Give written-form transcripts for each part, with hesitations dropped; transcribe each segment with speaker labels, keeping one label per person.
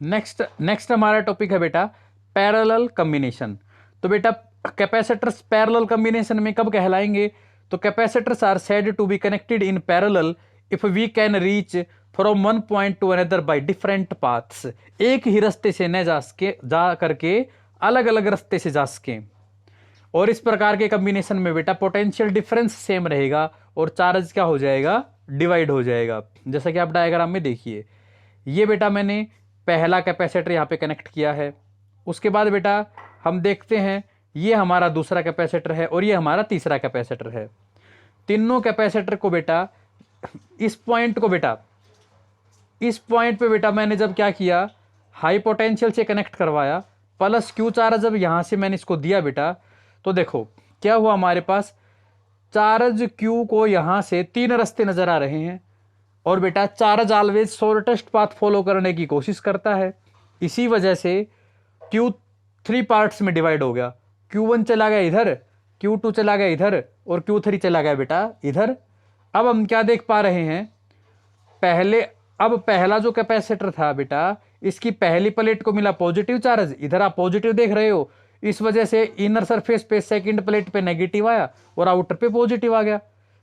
Speaker 1: Next next हमारा topic है बेटा पैरेलल कॉम्बिनेशन। तो बेटा कैपेसिटर्स पैरेलल कॉम्बिनेशन में कब कहलाएंगे? तो capacitors are said to be connected in parallel if we can reach from one point to another by different paths. एक ही रास्ते से न जा करके अलग अलग रास्ते से जा सके। और इस प्रकार के कॉम्बिनेशन में बेटा पोटेंशियल डिफरेंस सेम रहेगा और चार्ज क्या हो जाएगा? डिवाइड हो जाएगा। जैसा कि आप डायग्राम में देखिए, ये बेटा मैंने पहला कैपेसिटर यहाँ पे कनेक्ट किया है। उसके बाद बेटा हम देखते हैं ये हमारा दूसरा कैपेसिटर है और ये हमारा तीसरा कैपेसिटर है। तीनों कैपेसिटर को बेटा इस पॉइंट पे बेटा मैंने जब क्या किया, हाई पोटेंशियल से कनेक्ट करवाया, प्लस क्यू चार्ज जब यहां से मैंने इसको दिया बेटा, तो देखो क्या हुआ, हमारे पास चार्ज क्यू को यहां से तीन रास्ते नजर आ रहे हैं और बेटा charge always shortest path follow करने की कोशिश करता है। इसी वजह से क्यू थ्री पार्ट्स में डिवाइड हो गया। Q1 चला गया इधर, Q2 चला गया इधर और Q3 चला गया बेटा इधर। अब हम क्या देख पा रहे हैं, अब पहला जो कैपेसिटर था बेटा, इसकी पहली प्लेट को मिला पॉजिटिव चार्ज, इधर आप पॉजिटिव देख रहे हो। इस वजह से इनर सरफेस पे सेकंड प्लेट पे नेगेटिव आया और आउटर पे पॉजिटिव आ गया।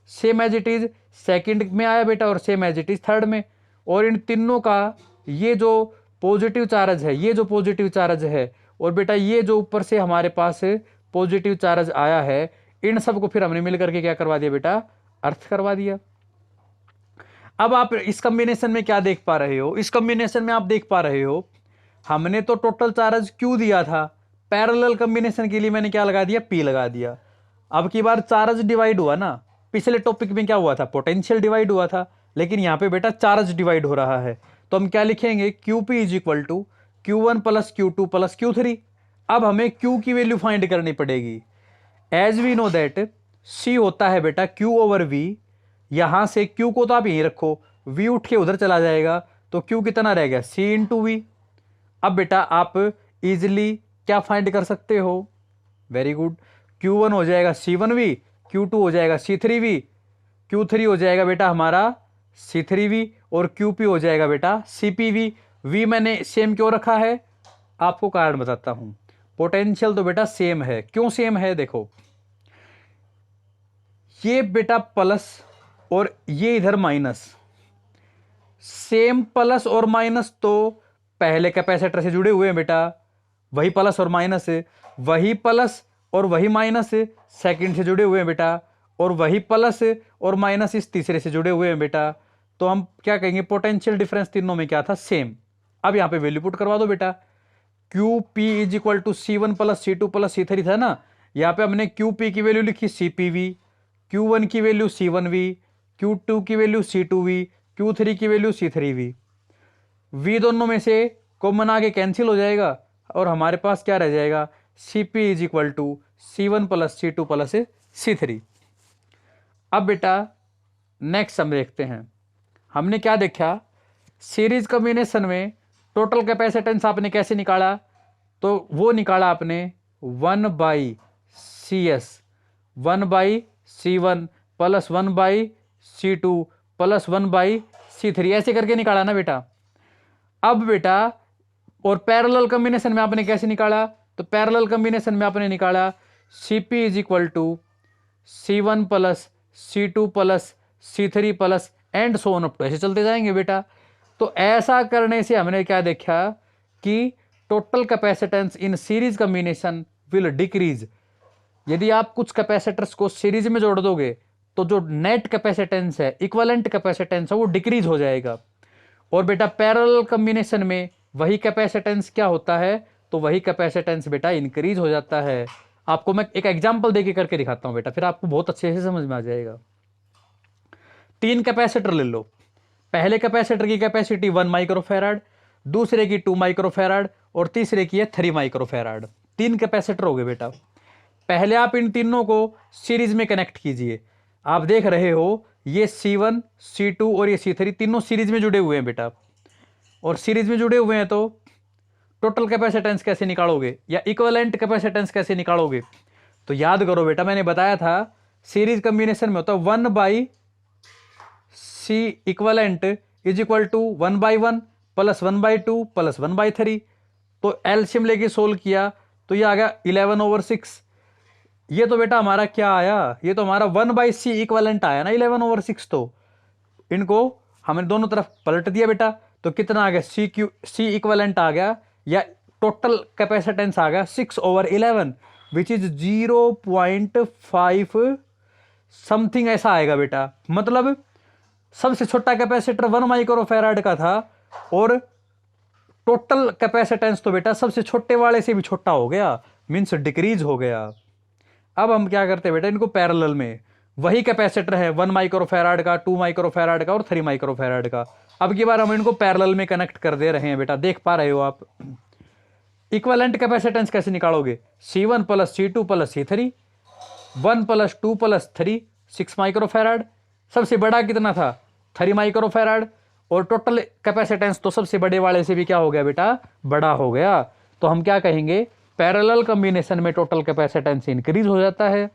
Speaker 1: Same as it is second में आया बेटा और same as it is third में। और इन तीनों का ये जो पॉजिटिव चार्ज है, ये जो पॉजिटिव चार्ज है और बेटा ये जो ऊपर से हमारे पास पॉजिटिव चार्ज आया है, इन सबको फिर हमने मिलकर के क्या करवा दिया बेटा? अर्थ करवा दिया। अब आप इस कॉम्बिनेशन में क्या देख पा रहे हो? इस कॉम्बिनेशन में आप देख पा रहे हो हमने तो टोटल चार्ज Q दिया था, पैरेलल कॉम्बिनेशन के लिए मैंने क्या लगा दिया? P लगा दिया। अब की बार चार्ज डिवाइड हुआ ना, पिछले टॉपिक में क्या हुआ था? पोटेंशियल डिवाइड हुआ था, लेकिन यहां पे बेटा चार्ज डिवाइड हो रहा है। तो हम क्या लिखेंगे? QP is equal to Q1 plus Q2 plus Q3। अब हमें Q की वैल्यू फाइंड करनी पड़ेगी। As we know that C होता है बेटा Q ओवर V। यहां से Q को तो आप यहीं रखो, V उठ के उधर चला जाएगा, तो Q कितना रह गया? C into V. अब बेटा आप इजिली क्या फाइंड कर सकते हो? Very good. Q1 हो जाएगा C1V, Q2 हो जाएगा C3V, Q3 हो जाएगा बेटा हमारा C3V और QP हो जाएगा बेटा CPV। V मैंने सेम क्यों रखा है? आपको कारण बताता हूं। पोटेंशियल तो बेटा सेम है। क्यों सेम है? देखो, ये बेटा प्लस और ये इधर माइनस। सेम प्लस और माइनस तो पहले कैपेसिटर से जुड़े हुए हैं बेटा, वही प्लस और माइनस है। वही प्लस और वही माइनस सेकंड से जुड़े हुए हैं बेटा, और वही प्लस और माइनस इस तीसरे से जुड़े हुए हैं बेटा। तो हम क्या कहेंगे? पोटेंशियल डिफरेंस तीनों में क्या था? सेम। अब यहां पे वैल्यू पुट करवा दो बेटा। QP is equal to C1 plus C2 plus C3 था ना, यहां पे हमने QP की वैल्यू लिखी CPV, Q1 की वैल्यू C1V, Q2 की वैल्यू C2V, Q3 की वैल्यू C3V। V दोनों में से कॉमन आगे कैंसिल हो जाएगा और हमारे पास क्या रह जाएगा? CP is equal to C1 plus C2 plus C3। अब बेटा नेक्स्ट हम देखते हैं, हमने क्या देखा? सीरीज कॉम्बिनेशन में टोटल कैपेसिटेंस आपने कैसे निकाला? तो वो निकाला आपने 1/CS, 1/C1 plus 1/C2 plus 1/C3, ऐसे करके निकाला ना बेटा। अब बेटा और पैरेलल कॉम्बिनेशन में आपने कैसे निकाला? तो पैरेलल कॉम्बिनेशन में आपने निकाला CP is equal to C1 plus C2 plus C3 plus and so on up to, ऐसे चलते जाएंगे बेटा। तो ऐसा करने से हमने क्या देखा कि total capacitance in series combination will decrease. यदि आप कुछ कैपेसिटर्स को सीरीज में जोड़ दोगे तो जो नेट कैपेसिटेंस है, इक्विवेलेंट कैपेसिटेंस है, वो डिक्रीज हो जाएगा। और बेटा पैरेलल कॉम्बिनेशन में वही कैपेसिटेंस क्या होता है? तो वही कैपेसिटेंस बेटा इंक्रीज हो जाता है। आपको मैं एक एग्जांपल देके करके दिखाता हूं बेटा, फिर आपको बहुत अच्छे से समझ में आ जाएगा। 3 कैपेसिटर ले लो। पहले कैपेसिटर की कैपेसिटी 1 माइक्रोफैराड, दूसरे की 2 माइक्रोफैराड और तीसरे की है 3 माइक्रोफैराड। 3 कैपेसिटर हो गए बेटा। पहले आप इन तीनों को सीरीज में कनेक्ट कीजिए। आप देख रहे हो ये C1, C2 और ये C3 तीनों सीरीज में जुड़े हुए हैं बेटा। और सीरीज में जुड़े हुए हैं तो टोटल कैपेसिटेंस कैसे निकालोगे या इक्विवेलेंट कैपेसिटेंस कैसे निकालोगे? तो याद करो बेटा, मैंने बताया था सीरीज कॉम्बिनेशन में होता है 1/C equivalent is equal to 1/1 plus 1/2 plus 1/3, तो एलसीएम लेके सोल्व किया तो ये आ गया 11/6। ये तो बेटा हमारा क्या आया, ये तो हमारा 1/c इक्वलेंट आया ना 11/6। तो इनको हमने दोनों तरफ पलट दिया बेटा, तो कितना आ गया, सी इक्वलेंट आ गया, या टोटल कैपेसिटेंस आ गया 6/11, विच इज 0.5 समथिंग ऐसा आएगा बेटा। मतलब सबसे छोटा कैपेसिटर 1 माइक्रोफैराड का था, और टोटल कैपेसिटेंस तो बेटा सबसे छोटे वाले से भी छोटा हो गया, मीन्स डिक्रीज हो गया। अब हम क्या करते हैं बेटा, इनको पैरेलल में, वही कैपेसिटर है 1 माइक्रोफैराड का, 2 माइक्रोफैराड का और 3 माइक्रोफैराड का। अब की बार हम इनको पैरेलल में कनेक्ट कर दे रहे हैं बेटा, देख पा रहे हो आप। इक्विवेलेंट कैपेसिटेंस कैसे निकालोगे, C1 plus C2 plus C3, 1 plus 2 plus 3 6 microfarad, सबसे बड़ा कितना था 3 माइक्रोफैराड, और टोटल कैपेसिटेंस तो सबसे बड़े वाले से भी क्या हो गया बेटा, बड़ा हो गया। तो हम क्या कहेंगे, पैरेलल कॉम्बिनेशन में टोटल कैपेसिटेंस इंक्रीज हो जाता है,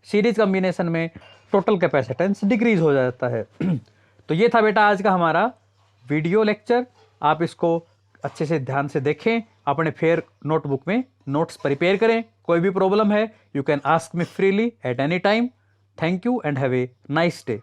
Speaker 1: सीरीज कॉम्बिनेशन में टोटल कैपेसिटेंस डिक्रीज हो जाता है। तो ये था बेटा आज का हमारा वीडियो लेक्चर, आप इसको अच्छे से ध्यान से देखें, अपने फिर नोटबुक में नोट्स प्रिपेयर करें। कोई भी प्रॉब्लम है, you can ask me freely at any time. Thank you and have a nice day.